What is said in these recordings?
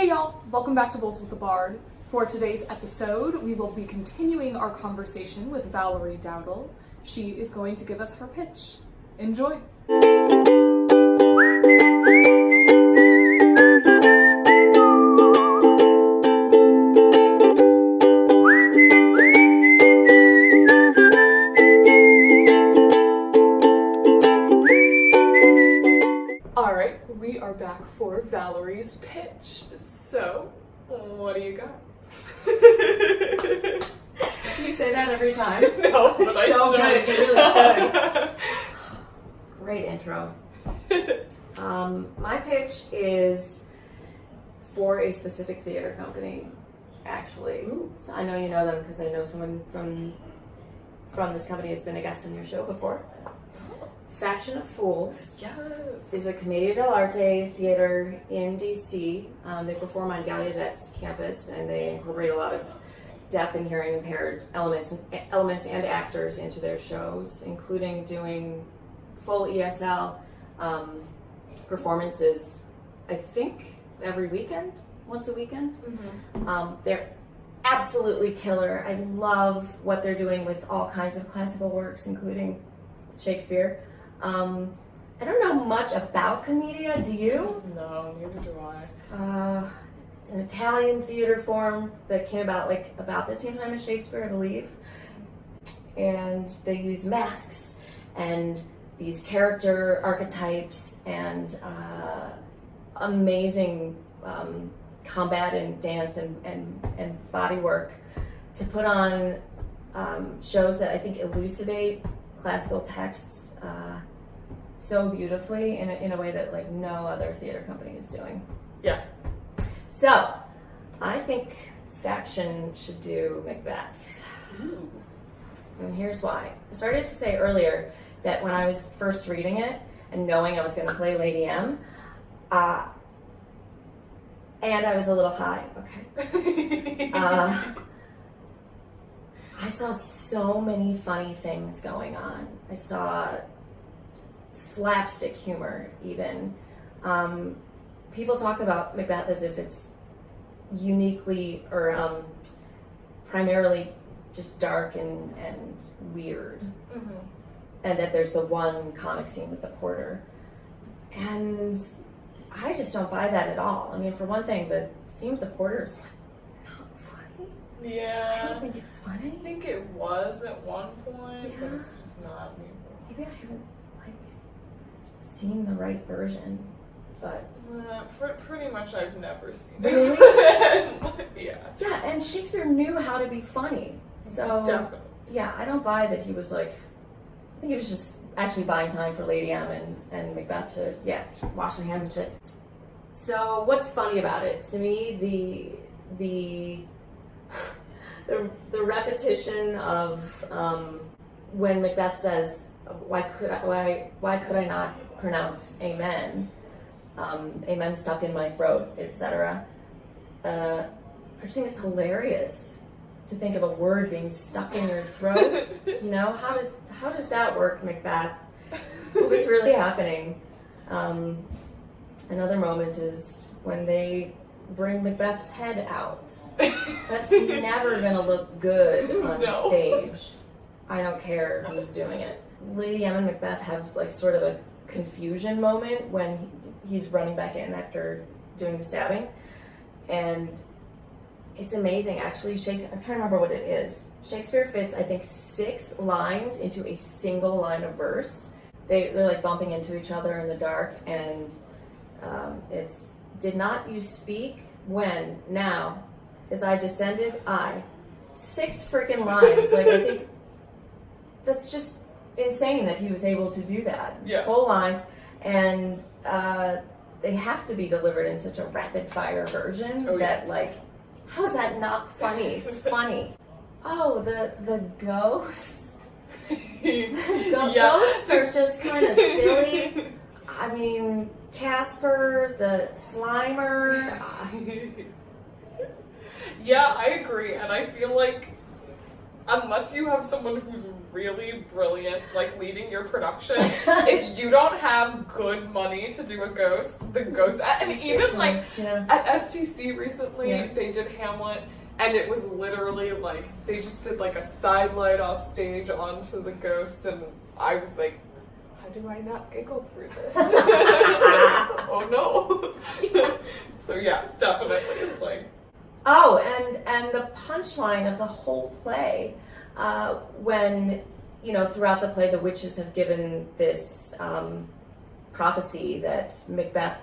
Hey y'all, welcome back to Bowls with the Bard. For today's episode, we will be continuing our conversation with Valerie Dowdle. She is going to give us her pitch. Enjoy! Alright, we are back for Valerie's pitch. So, what do you got? Do you say that every time? No, but I so should. good. You really should. Great intro. My pitch is for a specific theater company, actually. So I know you know them because I know someone from this company has been a guest on your show before. Faction of Fools Yes. is a Comedia dell'arte theater in DC. They perform on Gallaudet's campus, and they incorporate a lot of deaf and hearing impaired elements and actors into their shows, including doing full ESL performances, I think every weekend, once a weekend. Mm-hmm. They're absolutely killer. I love what they're doing with all kinds of classical works, including Shakespeare. I don't know much about Comedia, do you? No, neither do I. It's an Italian theater form that came about about the same time as Shakespeare, I believe. And they use masks and these character archetypes and amazing combat and dance and body work to put on shows that I think elucidate classical texts so beautifully in a way that like no other theater company is doing. Yeah. So, I think Faction should do Macbeth. Ooh. And here's why. I started to say earlier that when I was first reading it and knowing I was going to play Lady M, and I was a little high, okay. I saw so many funny things going on. I saw slapstick humor, even. People talk about Macbeth as if it's uniquely or primarily just dark and weird. Mm-hmm. And that there's the one comic scene with the porter. And I just don't buy that at all. I mean, for one thing, the scene with the porter is not funny. Yeah. I don't think it's funny. I think it was at one point, but Yeah. it's just not anymore. Maybe I haven't seen the right version, but Pretty much I've never seen really? it. Yeah. Yeah, and Shakespeare knew how to be funny. So Definitely. yeah, I don't buy that he was like, I think he was just actually buying time for Lady M and Macbeth to wash their hands and shit. So what's funny about it? To me, the repetition of when Macbeth says, why could I not pronounce amen? Amen stuck in my throat, etc. I just think it's hilarious to think of a word being stuck in your throat. You know, how does that work, Macbeth? What was really happening? Another moment is when they bring Macbeth's head out. That's never gonna look good on stage. I don't care who's doing it. Lady M and Macbeth have like sort of a confusion moment when he's running back in after doing the stabbing, and it's amazing. Actually, Shakespeare, I'm trying to remember what it is. Shakespeare fits, I think, 6 lines into a single line of verse. They're like bumping into each other in the dark, and it's, did not you speak when, now, as I descended, I. 6 freaking lines. Like, I think that's just insane that he was able to do that. Yeah. Full lines, and they have to be delivered in such a rapid fire version that, like, how is that not funny? It's funny. Oh, the ghost. Ghosts are just kind of silly. I mean, Casper, the Slimer. Yeah, I agree, and I feel like unless you have someone who's really brilliant, like leading your production, if you don't have good money to do a ghost, the ghost, and even like at STC recently, they did Hamlet, and it was literally like, they just did like a side light off stage onto the ghost, and I was like, how do I not giggle through this? Oh no. So yeah, definitely like. Oh, and the punchline of the whole play, when, you know, throughout the play, the witches have given this prophecy that Macbeth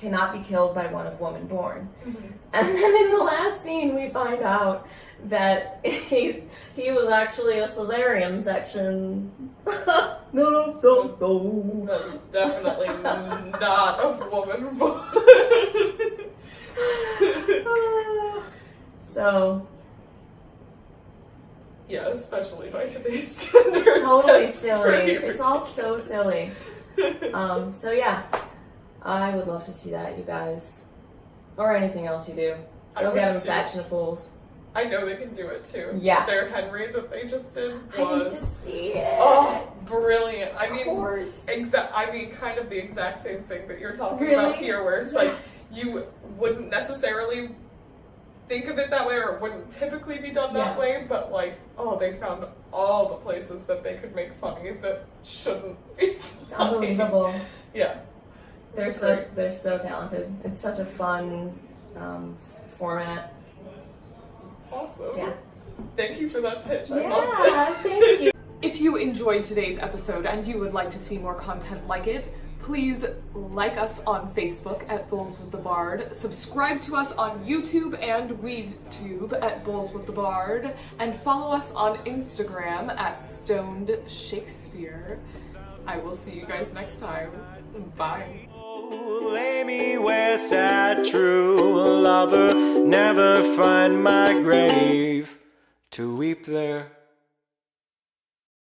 cannot be killed by one of woman born. Mm-hmm. And then in the last scene, we find out that he was actually a cesarean section. No. Definitely not of woman born. So, yeah, especially by today's standards. Totally silly. It's all so silly. So yeah, I would love to see that, you guys, or anything else you do. Go get them, Faction of Fools. I know they can do it too. Yeah. Their Henry that they just did was, I need to see it. Oh, brilliant. I mean, of course. Kind of the exact same thing that you're talking about here, where it's like, you wouldn't necessarily think of it that way, or it wouldn't typically be done that way, but like, oh, they found all the places that they could make funny that shouldn't be funny. It's unbelievable. Yeah. They're so talented. It's such a fun format. Awesome. Yeah. Thank you for that pitch. I Yeah, loved it. thank you. If you enjoyed today's episode and you would like to see more content like it, please like us on Facebook at Bowls with the Bard, subscribe to us on YouTube and WeedTube at Bowls with the Bard, and follow us on Instagram at Stoned Shakespeare. I will see you guys next time. Bye. Lay me where sad true lover never find my grave to weep there.